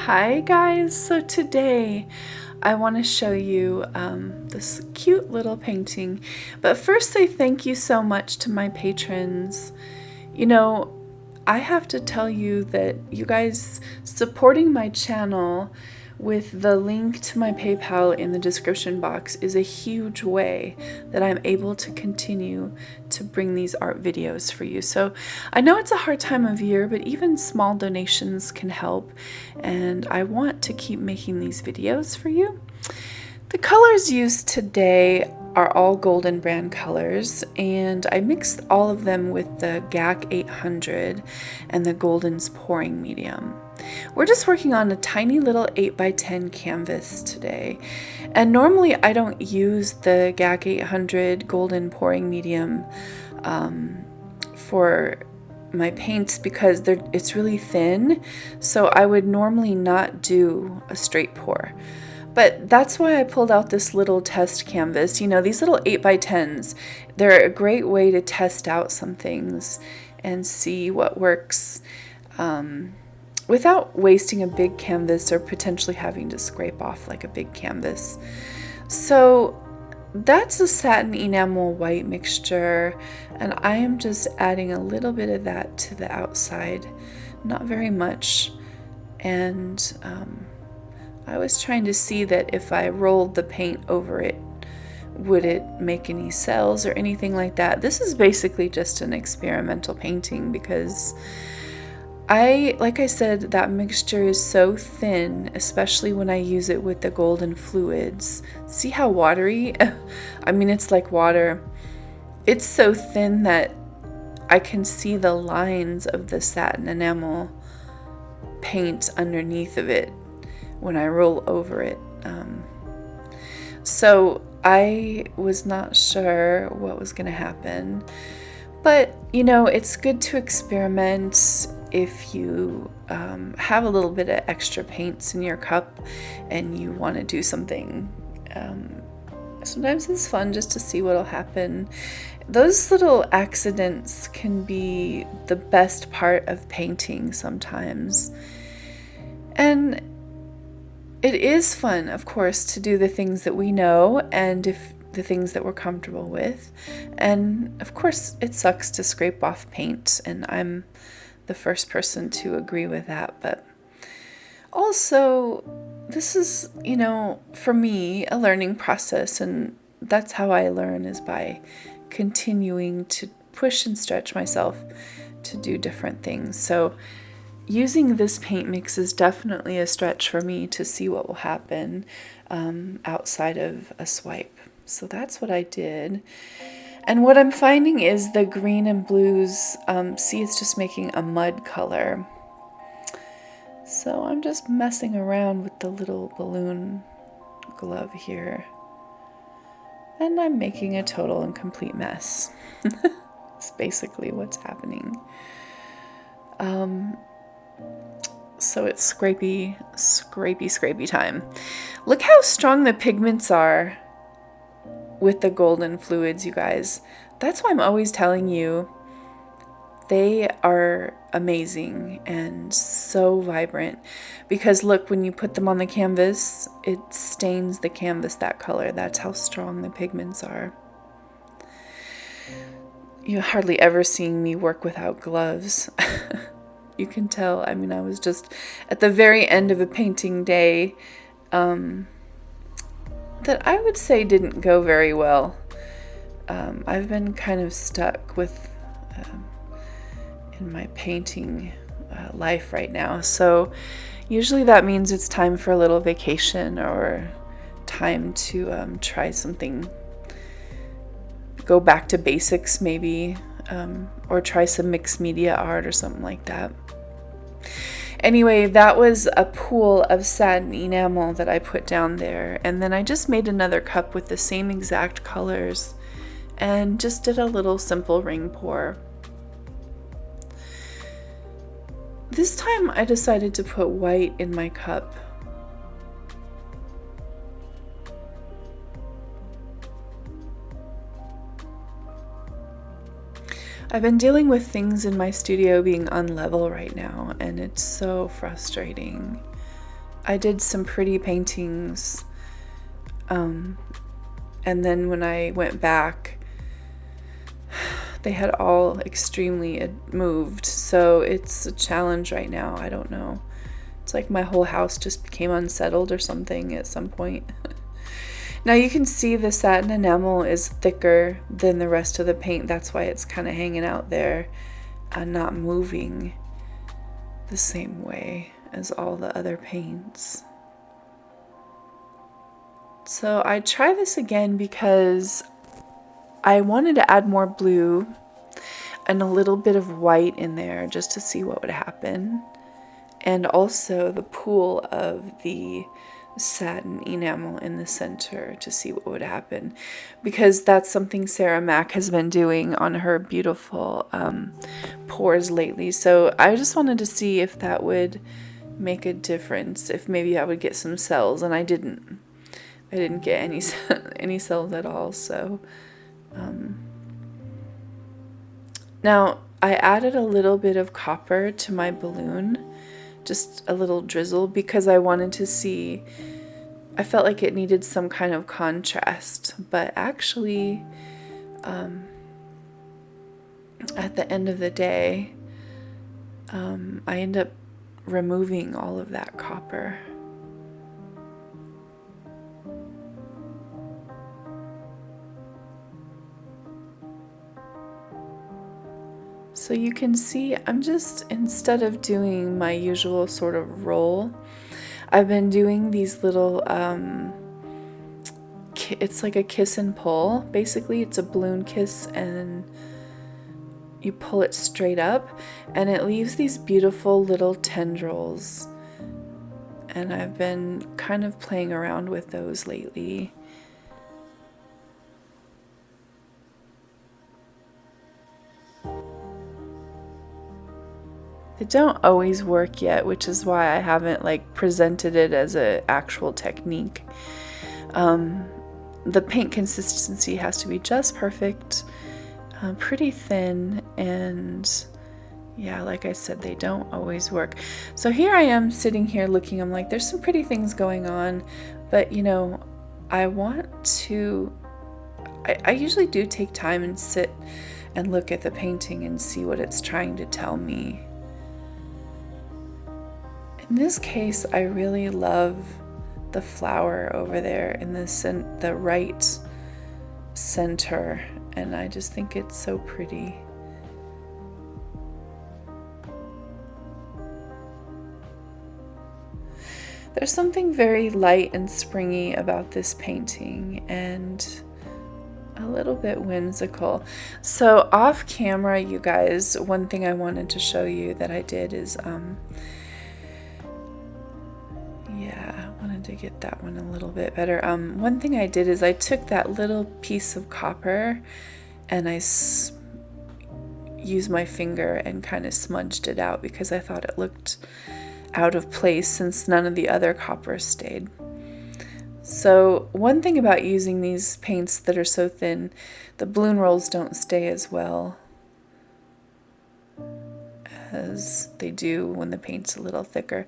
Hi guys, so today I want to show you this cute little painting, but first say thank you so much to my patrons. You know, I have to tell you that you guys supporting my channel with the link to my PayPal in the description box is a huge way that I'm able to continue to bring these art videos for you. So I know it's a hard time of year, but even small donations can help, and I want to keep making these videos for you. The colors used today are all Golden brand colors, and I mixed all of them with the GAC800 and the Goldens Pouring Medium. We're just working on a tiny little 8x10 canvas today, and normally I don't use the GAC800 Golden Pouring Medium for my paints because it's really thin, so I would normally not do a straight pour. But that's why I pulled out this little test canvas. You know, these little 8x10s, they're a great way to test out some things and see what works without wasting a big canvas or potentially having to scrape off like a big canvas. So that's a satin enamel white mixture, and I am just adding a little bit of that to the outside, not very much. And I was trying to see that if I rolled the paint over it, would it make any cells or anything like that. This is basically just an experimental painting because like I said, that mixture is so thin, especially when I use it with the golden fluids. See how watery? I mean, it's like water. It's so thin that I can see the lines of the satin enamel paint underneath of it when I roll over it. So I was not sure what was going to happen, but you know, it's good to experiment if you have a little bit of extra paints in your cup and you want to do something. Sometimes it's fun just to see what'll happen. Those little accidents can be the best part of painting sometimes. And it is fun, of course, to do the things that we know and the things that we're comfortable with. And of course, it sucks to scrape off paint, and I'm the first person to agree with that. But also, this is, you know, for me, a learning process, and that's how I learn, is by continuing to push and stretch myself to do different things. So using this paint mix is definitely a stretch for me to see what will happen outside of a swipe. So that's what I did. And what I'm finding is the green and blues, see, it's just making a mud color. So I'm just messing around with the little balloon glove here. And I'm making a total and complete mess. It's basically what's happening. So it's scrapey time. Look how strong the pigments are with the golden fluids, you guys. That's why I'm always telling you, they are amazing and so vibrant. Because look, when you put them on the canvas, it stains the canvas that color. That's how strong the pigments are. You're hardly ever seeing me work without gloves. You can tell. I mean, I was just at the very end of a painting day that I would say didn't go very well. I've been kind of stuck with in my painting life right now. So usually that means it's time for a little vacation or time to try something, go back to basics maybe, or try some mixed media art or something like that. Anyway, that was a pool of satin enamel that I put down there, and then I just made another cup with the same exact colors and just did a little simple ring pour. This time I decided to put white in my cup. I've been dealing with things in my studio being unlevel right now, and it's so frustrating. I did some pretty paintings, and then when I went back, they had all extremely moved, so it's a challenge right now. I don't know. It's like my whole house just became unsettled or something at some point. Now you can see the satin enamel is thicker than the rest of the paint. That's why it's kind of hanging out there and not moving the same way as all the other paints. So I try this again because I wanted to add more blue and a little bit of white in there just to see what would happen. And also the pool of the satin enamel in the center to see what would happen, because that's something Sarah Mack has been doing on her beautiful pours lately. So I just wanted to see if that would make a difference, if maybe I would get some cells, and I didn't get any cells at all. So now I added a little bit of copper to my balloon, just a little drizzle, because I wanted to see, I felt like it needed some kind of contrast, but actually at the end of the day I end up removing all of that copper. So you can see I'm just, instead of doing my usual sort of roll, I've been doing these little, it's like a kiss and pull. Basically, it's a balloon kiss and you pull it straight up and it leaves these beautiful little tendrils. And I've been kind of playing around with those lately. They don't always work yet, which is why I haven't like presented it as an actual technique. The paint consistency has to be just perfect, pretty thin, and yeah, like I said, they don't always work. So here I am sitting here looking, I'm like, there's some pretty things going on, but you know, I usually do take time and sit and look at the painting and see what it's trying to tell me. In this case, I really love the flower over there in the right center, and I just think it's so pretty. There's something very light and springy about this painting and a little bit whimsical. So off camera, you guys, one thing I wanted to show you that I did is yeah, I wanted to get that one a little bit better. One thing I did is I took that little piece of copper and I used my finger and kind of smudged it out because I thought it looked out of place since none of the other copper stayed. So one thing about using these paints that are so thin, the balloon rolls don't stay as well as they do when the paint's a little thicker.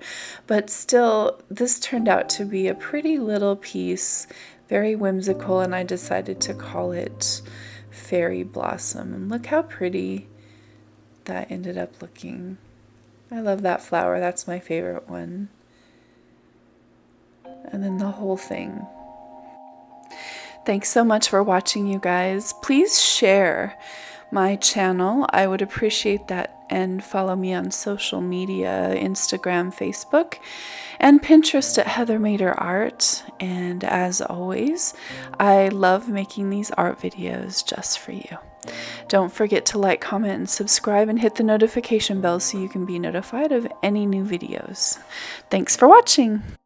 But still, this turned out to be a pretty little piece, very whimsical, and I decided to call it Fairy Blossom. And look how pretty that ended up looking. I love that flower, that's my favorite one. And then the whole thing. Thanks so much for watching, you guys. Please share my channel. I would appreciate that, and follow me on social media, Instagram, Facebook, and Pinterest at Heather Mader Art. And as always, I love making these art videos just for you. Don't forget to like, comment, and subscribe, and hit the notification bell so you can be notified of any new videos. Thanks for watching.